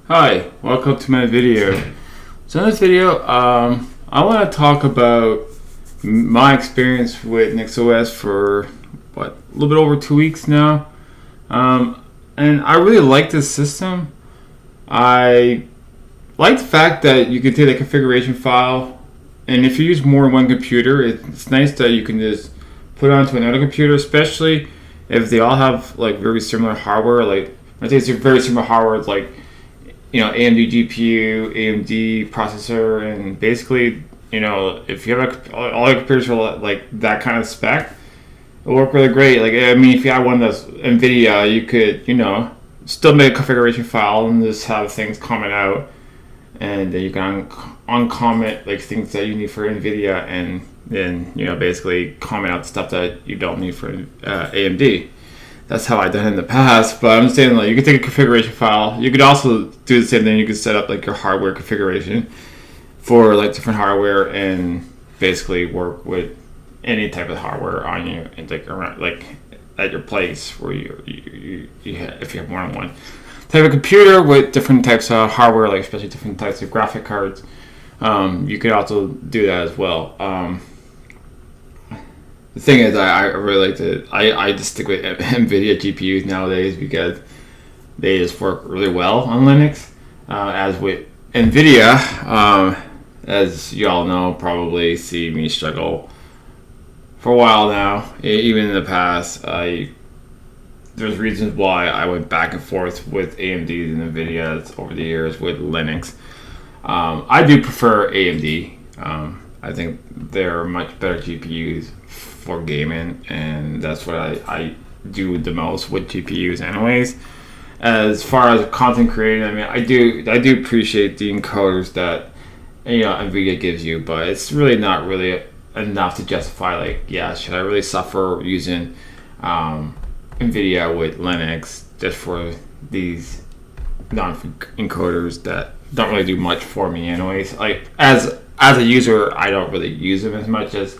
Hi, welcome to my video. So in this video, I want to talk about my experience with NixOS for a little bit over 2 weeks now, and I really like this system. I like the fact that you can take the configuration file, and if you use more than one computer, it's nice that you can just put it onto another computer, especially if they all have like very similar hardware. Like I say, it's very similar hardware, like AMD GPU, AMD processor, and basically, if you have all your computers are like that kind of spec, it'll work really great. Like, I mean, if you had one that's NVIDIA, you could, still make a configuration file and just have things comment out, and then you can uncomment like things that you need for NVIDIA, and then, basically comment out stuff that you don't need for AMD. That's how I've done it in the past, but I'm saying like you could take a configuration file. You could also do the same thing. You could set up like your hardware configuration for like different hardware and basically work with any type of hardware on you and like around like at your place where you have, if you have more than one type of computer with different types of hardware, like especially different types of graphic cards. You could also do that as well. The thing is, I really like to. I just stick with NVIDIA GPUs nowadays because they just work really well on Linux. As with NVIDIA, as you all know, probably see me struggle for a while now. Even in the past, there's reasons why I went back and forth with AMDs and NVIDIAs over the years with Linux. I do prefer AMD. I think they're much better GPUs for gaming, and that's what I do the most with GPUs anyways. As far as content creating, I mean, I do appreciate the encoders that NVIDIA gives you, but it's really not really enough to justify like, yeah, should I really suffer using NVIDIA with Linux just for these non-encoders that don't really do much for me anyways. Like as a user, I don't really use them as much as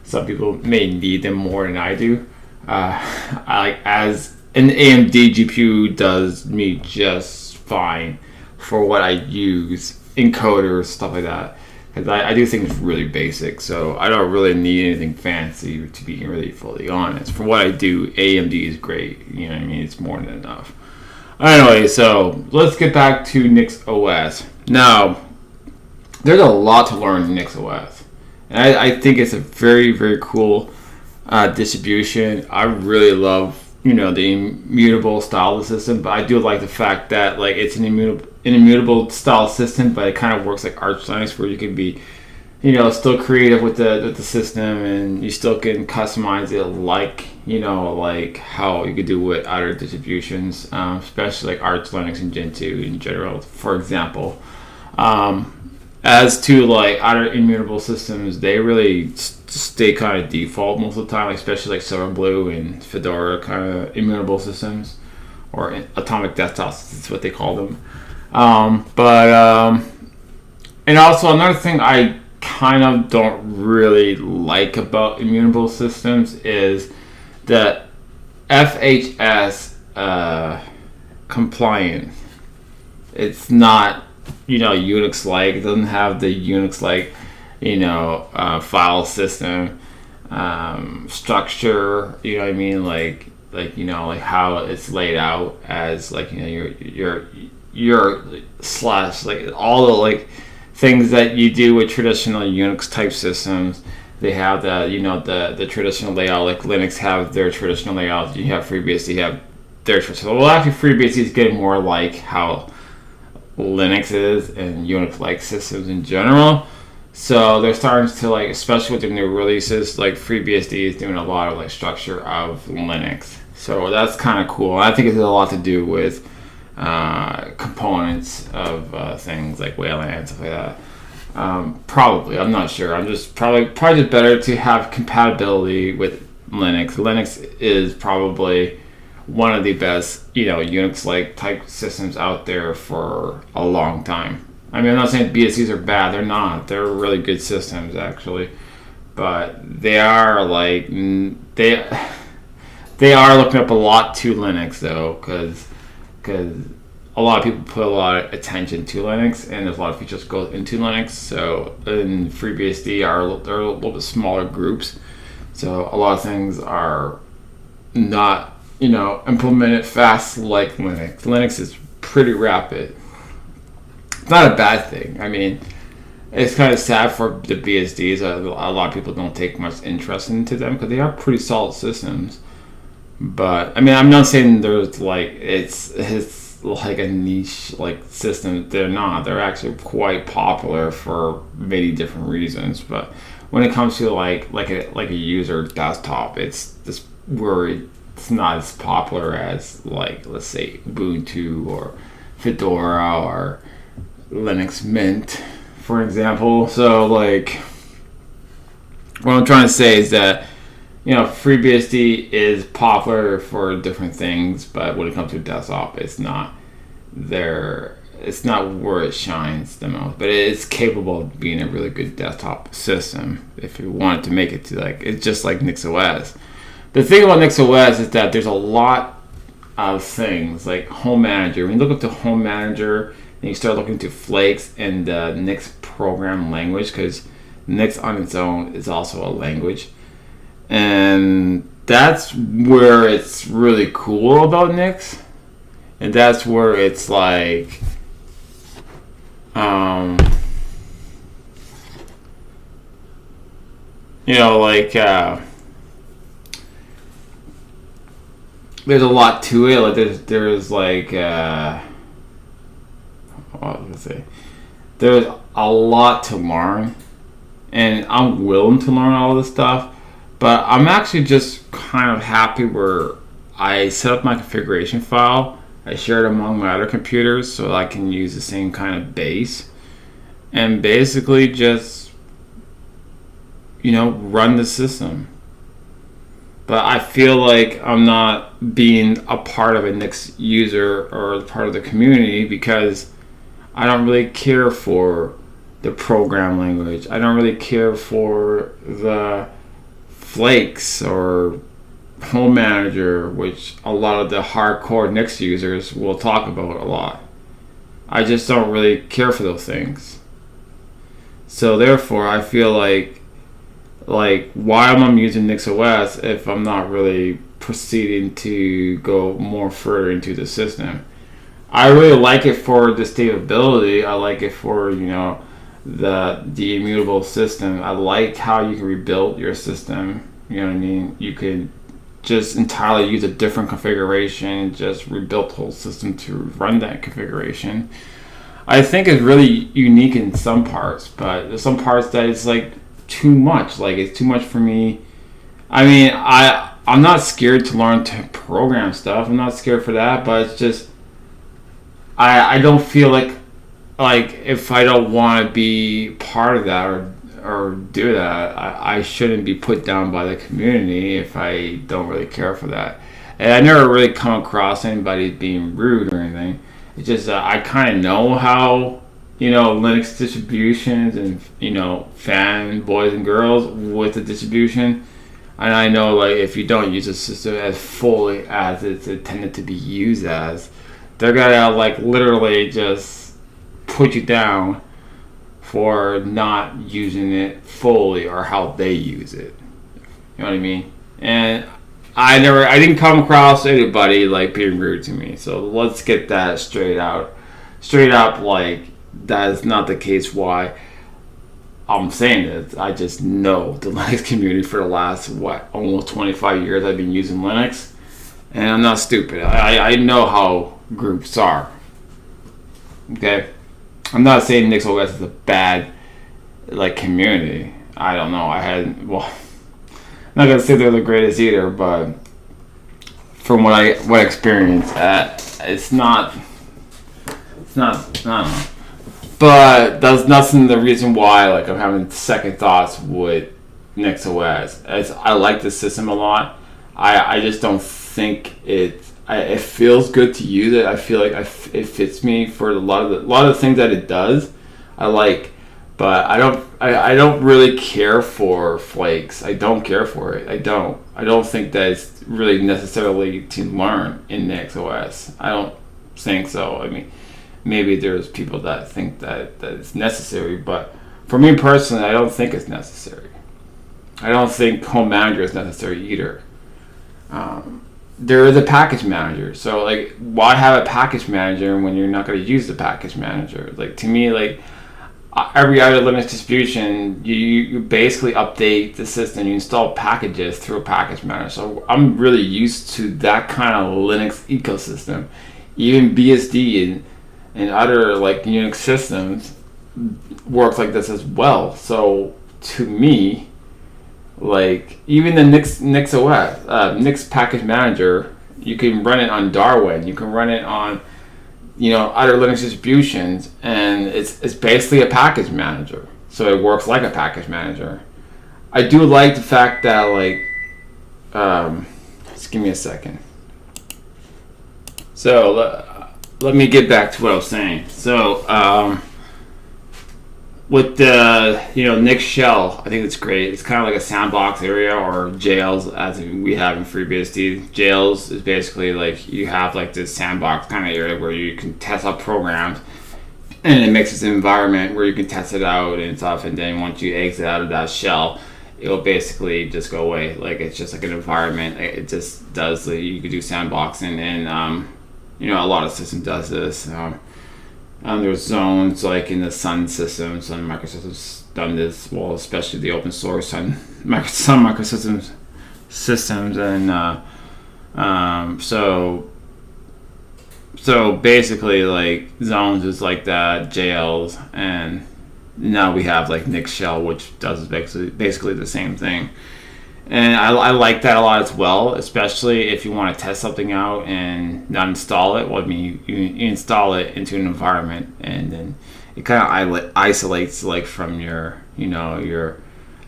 some people may need them more than I do. As an AMD GPU does me just fine for what I use, encoders, stuff like that. Because I do things really basic, so I don't really need anything fancy to be really fully honest. For what I do, AMD is great. You know what I mean? It's more than enough. Anyway, so let's get back to NixOS. Now, there's a lot to learn in NixOS. And I think it's a very, very cool distribution. I really love, the immutable style of the system, but I do like the fact that like it's an immutable style system, but it kind of works like Arch Linux, where you can be, still creative with the system, and you still can customize it like, like how you could do with other distributions, especially like Arch Linux and Gentoo in general, for example. As to like other immutable systems, they really stay kind of default most of the time, especially like Silverblue and Fedora kind of immutable systems, or atomic desktops is what they call them. And also another thing I kind of don't really like about immutable systems is that FHS compliant. It's not Unix-like. It doesn't have the Unix-like file system structure. You know what I mean? Like how it's laid out as like your slash, like all the like things that you do with traditional Unix type systems. They have the traditional layout. Like Linux have their traditional layout. You have FreeBSD have their traditional. Well, actually, FreeBSD is getting more like how Linux is and Unix-like systems in general. So they're starting to like, especially with the new releases, like FreeBSD is doing a lot of like structure of Linux. So that's kind of cool. I think it has a lot to do with components of things like Wayland and stuff like that. Probably, I'm not sure. I'm just probably just better to have compatibility with Linux. Linux is probably one of the best, Unix-like type systems out there for a long time. I mean, I'm not saying BSCs are bad. They're not. They're really good systems, actually. But they are like they are looking up a lot to Linux, though, because a lot of people put a lot of attention to Linux, and there's a lot of features that go into Linux. So in FreeBSD they're a little bit smaller groups, so a lot of things are not implemented fast like Linux. Linux is pretty rapid. It's not a bad thing. I mean, it's kind of sad for the BSDs. A lot of people don't take much interest into them because they are pretty solid systems. But I mean, I'm not saying there's like it's like a niche like system. They're not. They're actually quite popular for many different reasons. But when it comes to like a user desktop, it's just where it's not as popular as, like, let's say Ubuntu or Fedora or Linux Mint, for example. So like, what I'm trying to say is that FreeBSD is popular for different things, but when it comes to desktop, it's not there. It's not where it shines the most, but it is capable of being a really good desktop system if you wanted to make it to, like, it's just like NixOS. The thing about NixOS is that there's a lot of things like Home Manager. When you look up to Home Manager and you start looking to Flakes and the Nix program language, because Nix on its own is also a language. And that's where it's really cool about Nix. And that's where it's like, there's a lot to it. Like there's like, what was I say? There's a lot to learn, and I'm willing to learn all this stuff. But I'm actually just kind of happy where I set up my configuration file. I share it among my other computers so I can use the same kind of base and basically just, run the system. But I feel like I'm not being a part of a Nix user or part of the community because I don't really care for the program language. I don't really care for the Flakes or Home Manager, which a lot of the hardcore Nix users will talk about a lot. I just don't really care for those things. So therefore, I feel like why am I using NixOS if I'm not really proceeding to go more further into the system? I really like it for the stability. I like it for the immutable system. I like how you can rebuild your system. You know what I mean? You could just entirely use a different configuration and just rebuild the whole system to run that configuration. I think it's really unique in some parts, but there's some parts that it's like too much. Like, it's too much for me. I mean, I'm not scared to learn to program stuff. I'm not scared for that, but it's just I don't feel like if I don't want to be part of that or do that, I shouldn't be put down by the community if I don't really care for that. And I never really come across anybody being rude or anything. It's just I kind of know how Linux distributions and fan boys and girls with the distribution, and I know like if you don't use the system as fully as it's intended to be used as, they're gonna like literally just put you down for not using it fully or how they use it. You know what I mean? And I didn't come across anybody like being rude to me. So let's get that straight up. Like, that is not the case. Why I'm saying this, I just know the Linux community for the last almost 25 years I've been using Linux, and I'm not stupid. I know how groups are. Okay, I'm not saying NixOS is a bad community. I don't know. I'm not gonna say they're the greatest either, but from what I experienced, it's not. I don't know. But that's not the reason why I'm having second thoughts with NixOS. I like the system a lot. I just don't think it feels good to use it. I feel like it fits me for a lot of the things that it does. I like, but I don't really care for Flakes. I don't care for it. I don't think that it's really necessarily to learn in NixOS. I don't think so. I mean, maybe there's people that think that it's necessary, but for me personally, I don't think it's necessary. I don't think Home Manager is necessary either. There is a package manager, so like, why have a package manager when you're not going to use the package manager? Like, to me, like, every other Linux distribution, you basically update the system, you install packages through a package manager. So I'm really used to that kind of Linux ecosystem. Even BSD and other like Unix systems work like this as well. So to me, like, even the NixOS, Nix package manager, you can run it on Darwin, you can run it on other Linux distributions, and it's basically a package manager. So it works like a package manager. I do like the fact that, like, just give me a second. So let me get back to what I was saying. So with the Nix shell, I think it's great. It's kind of like a sandbox area, or jails as we have in FreeBSD. Jails is basically like you have like this sandbox kind of area where you can test out programs, and it makes this environment where you can test it out and stuff. And then once you exit out of that shell, it will basically just go away. Like, it's just like an environment. It just does. Like, you can do sandboxing, and a lot of systems does this. There's zones like in the Sun system. Sun Microsystems done this, well, especially the open source Sun Microsystems systems, and so basically, like, zones is like that, jails, and now we have like Nix shell, which does basically the same thing. And I like that a lot as well, especially if you want to test something out and not install it. Well, I mean, you install it into an environment, and then it kind of isolates, like, from your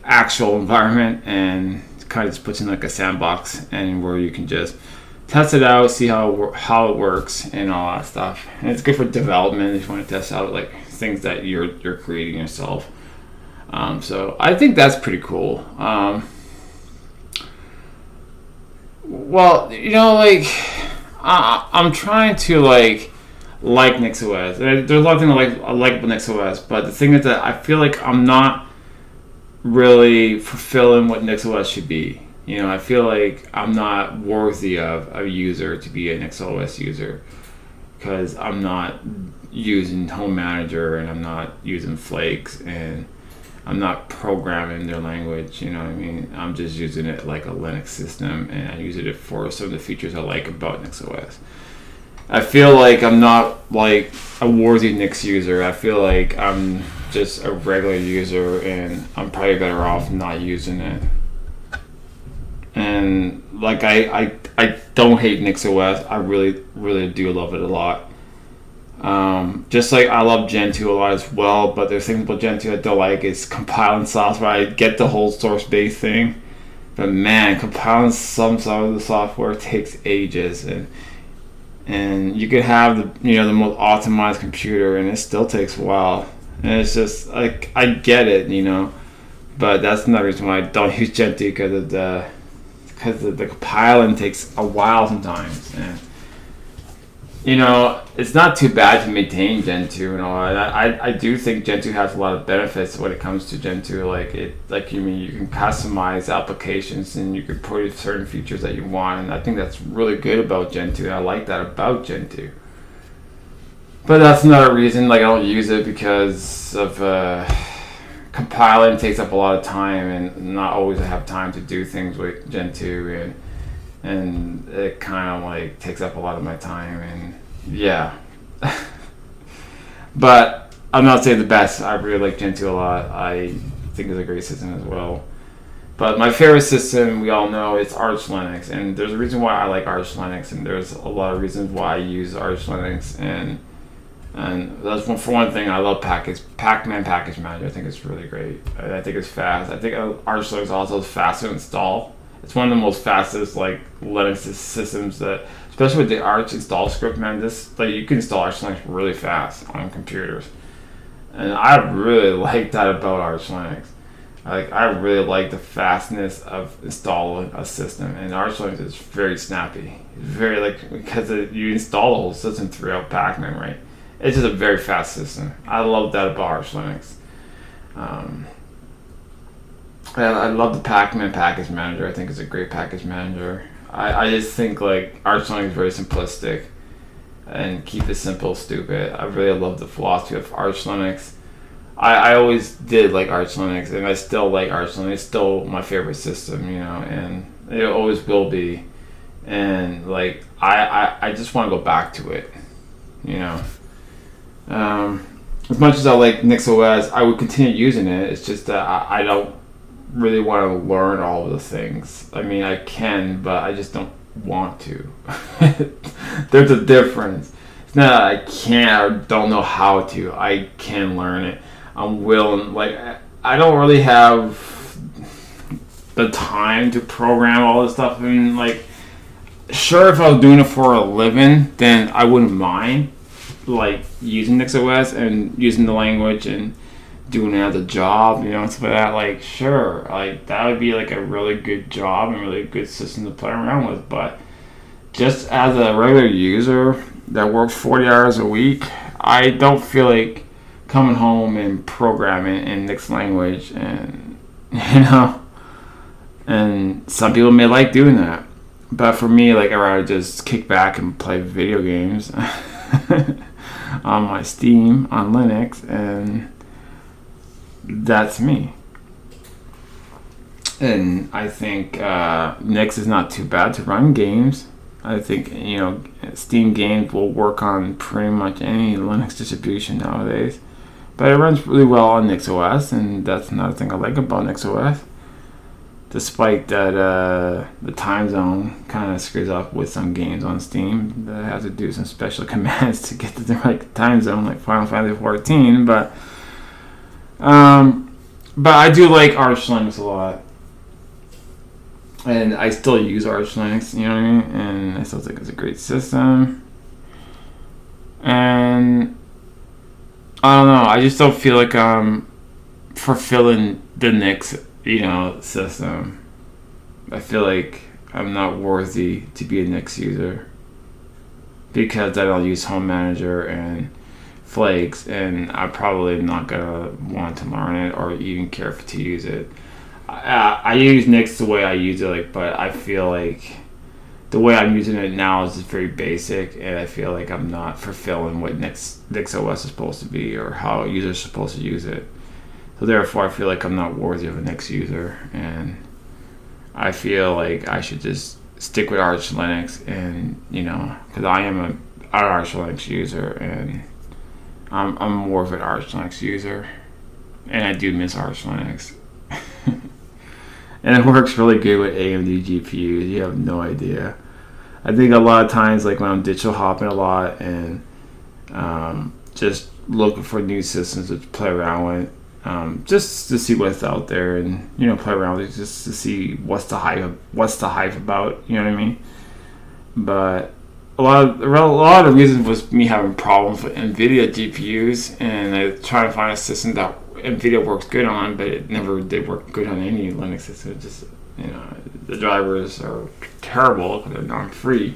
actual environment, and kind of just puts in like a sandbox, and where you can just test it out, see how it works, and all that stuff. And it's good for development if you want to test out like things that you're creating yourself. So I think that's pretty cool. Well, like, I'm trying to like NixOS. There's a lot of things I like about NixOS, but the thing is that I feel like I'm not really fulfilling what NixOS should be. I feel like I'm not worthy of a user to be a NixOS user, because I'm not using Home Manager, and I'm not using Flakes, and I'm not programming their language, you know what I mean? I'm just using it like a Linux system, and I use it for some of the features I like about NixOS. I feel like I'm not like a worthy Nix user. I feel like I'm just a regular user, and I'm probably better off not using it. And like, I don't hate NixOS. I really, really do love it a lot. Just like I love Gentoo a lot as well, but there's things about Gentoo I don't like. Is compiling software. I get the whole source-based thing, but man, compiling some of the software takes ages, and you could have the most optimized computer, and it still takes a while. And it's just like, I get it, but that's another reason why I don't use Gentoo, because the compiling takes a while sometimes, and it's not too bad to maintain Gentoo and all. I do think Gentoo has a lot of benefits when it comes to Gentoo. You can customize applications, and you can put in certain features that you want, and I think that's really good about Gentoo. I like that about Gentoo. But that's another reason, like, I don't use it, because of compiling takes up a lot of time, and not always I have time to do things with Gentoo, and it kind of like takes up a lot of my time, and yeah. But I'm not saying the best. I really like Gentoo a lot. I think it's a great system as well. But my favorite system, we all know, is Arch Linux, and there's a reason why I like Arch Linux, and there's a lot of reasons why I use Arch Linux, and that's for one thing. I love Pacman Package Manager. I think it's really great. I think it's fast. I think Arch Linux also is fast to install. It's one of the most fastest like Linux systems, that, especially with the Arch install script, man. You can install Arch Linux really fast on computers, and I really like that about Arch Linux. I really like the fastness of installing a system, and Arch Linux is very snappy. Very because you install the whole system throughout Pacman, right? It's just a very fast system. I love that about Arch Linux. And I love the Pacman package manager. I think it's a great package manager. I just think like Arch Linux is very simplistic, and keep it simple, stupid. I really love the philosophy of Arch Linux. I always did like Arch Linux, and I still like Arch Linux. It's still my favorite system, and it always will be. And like I just want to go back to it, As much as I like NixOS, I would continue using it. It's just that I don't really want to learn all of the things. I mean, I can, but I just don't want to. There's a difference. It's not that I can't or don't know how to. I can learn it. I'm willing. Like, I don't really have the time to program all this stuff. I mean, like, sure, if I was doing it for a living, then I wouldn't mind, like, using NixOS and using the language and doing it as a job, and stuff like that. Like, sure, like, that would be like a really good job and really good system to play around with. But just as a regular user that works 40 hours a week, I don't feel like coming home and programming in Nix language, and and some people may like doing that, but for me, like, I'd rather just kick back and play video games on my Steam on Linux, and that's me. And I think Nix is not too bad to run games. I think Steam games will work on pretty much any Linux distribution nowadays. But it runs really well on NixOS, and that's another thing I like about NixOS. Despite that the time zone kind of screws up with some games on Steam that have to do some special commands to get to the right time zone, like Final Fantasy 14. But I do like Arch Linux a lot. And I still use Arch Linux, you know what I mean? And I still think it's a great system. And I don't know, I just don't feel like I'm fulfilling the Nix, system. I feel like I'm not worthy to be a Nix user because I don't use Home Manager and Flakes, and I'm probably not gonna want to learn it or even care to use it. I use Nix the way I use it, but I feel like the way I'm using it now is just very basic, and I feel like I'm not fulfilling what NixOS is supposed to be or how users are supposed to use it. So therefore, I feel like I'm not worthy of a Nix user, and I feel like I should just stick with Arch Linux, and because I am an Arch Linux user, and I'm more of an Arch Linux user, and I do miss Arch Linux. And it works really good with AMD GPUs. You have no idea. I think a lot of times, like when I'm digital hopping a lot and just looking for new systems to play around with, just to see what's out there, and play around with it, just to see what's the hype about. You know what I mean? But a lot of the reasons was me having problems with NVIDIA GPUs, and I try to find a system that NVIDIA works good on, but it never did work good on any Linux system. It just, the drivers are terrible because they're non-free.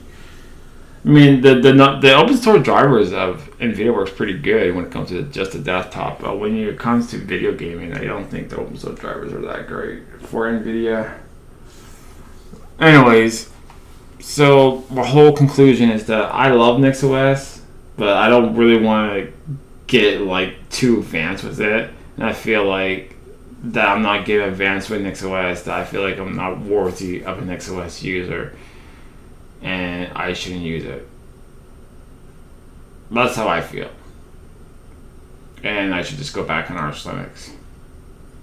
I mean, the open source drivers of NVIDIA works pretty good when it comes to just the desktop, but when it comes to video gaming, I don't think the open source drivers are that great for NVIDIA. Anyways, so the whole conclusion is that I love NixOS, but I don't really want to get like too advanced with it. And I feel like that I'm not getting advanced with NixOS, that I feel like I'm not worthy of a NixOS user, and I shouldn't use it. That's how I feel. And I should just go back on Arch Linux.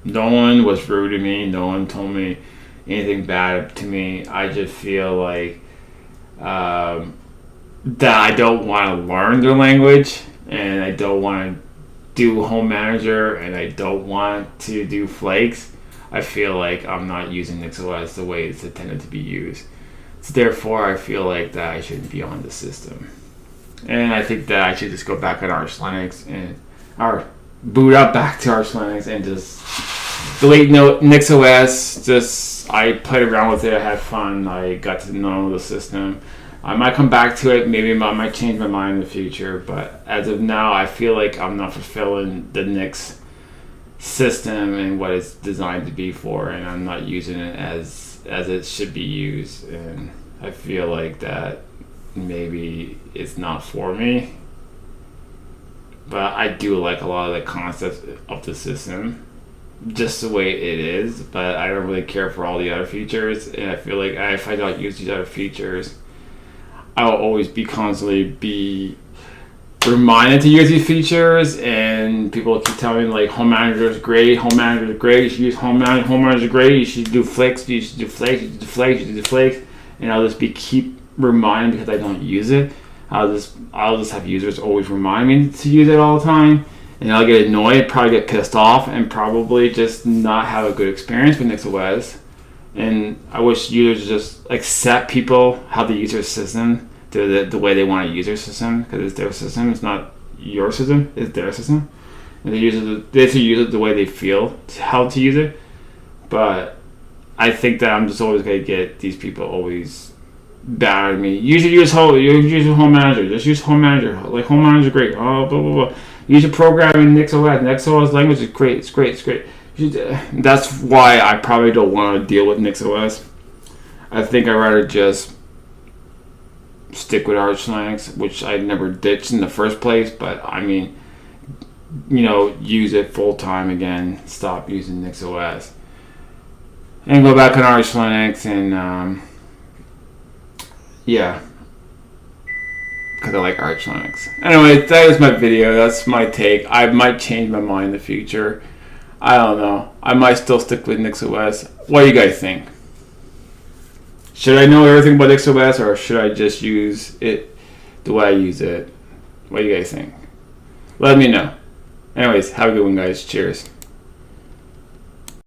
No one was rude to me. No one told me anything bad to me. I just feel like that I don't want to learn their language, and I don't want to do Home Manager, and I don't want to do Flakes. I feel like I'm not using NixOS the way it's intended to be used. So therefore, I feel like that I shouldn't be on the system. And I think that I should just go back on Arch Linux or boot up back to Arch Linux and just delete NixOS. Just I played around with it. I had fun. I got to know the system. I might come back to it. Maybe I might change my mind in the future. But as of now, I feel like I'm not fulfilling the Nix system and what it's designed to be for, and I'm not using it as it should be used. And I feel like that maybe it's not for me. But I do like a lot of the concepts of the system, just the way it is. But I don't really care for all the other features, and I feel like if I don't use these other features, I will always constantly be reminded to use these features. And people keep telling me like, Home Manager is great, Home Manager is great, you should use Home Manager, Home Manager is great, you should do flicks, you should do flakes, you should do flakes, you should do flakes, and I'll just keep reminding because I don't use it. I'll just have users always remind me to use it all the time, and I'll get annoyed, probably get pissed off, and probably just not have a good experience with NixOS. And I wish users just accept people how they use their system the way they want to use their system, because it's their system. It's not your system. It's their system, and they should use it the way they feel how to use it. But I think that I'm just always gonna get these people always bad at me. You should use Home Manager. Just use Home Manager. Like, Home Manager is great. Oh, blah blah blah. You should program in NixOS. NixOS language is great. It's great. It's great. That's why I probably don't want to deal with NixOS. I think I'd rather just stick with Arch Linux, which I never ditched in the first place. But I mean, use it full time again. Stop using NixOS and go back on Arch Linux and yeah, because I like Arch Linux. Anyway, that is my video. That's my take. I might change my mind in the future. I don't know. I might still stick with NixOS. What do you guys think? Should I know everything about NixOS, or should I just use it the way I use it? What do you guys think? Let me know. Anyways, have a good one, guys. Cheers.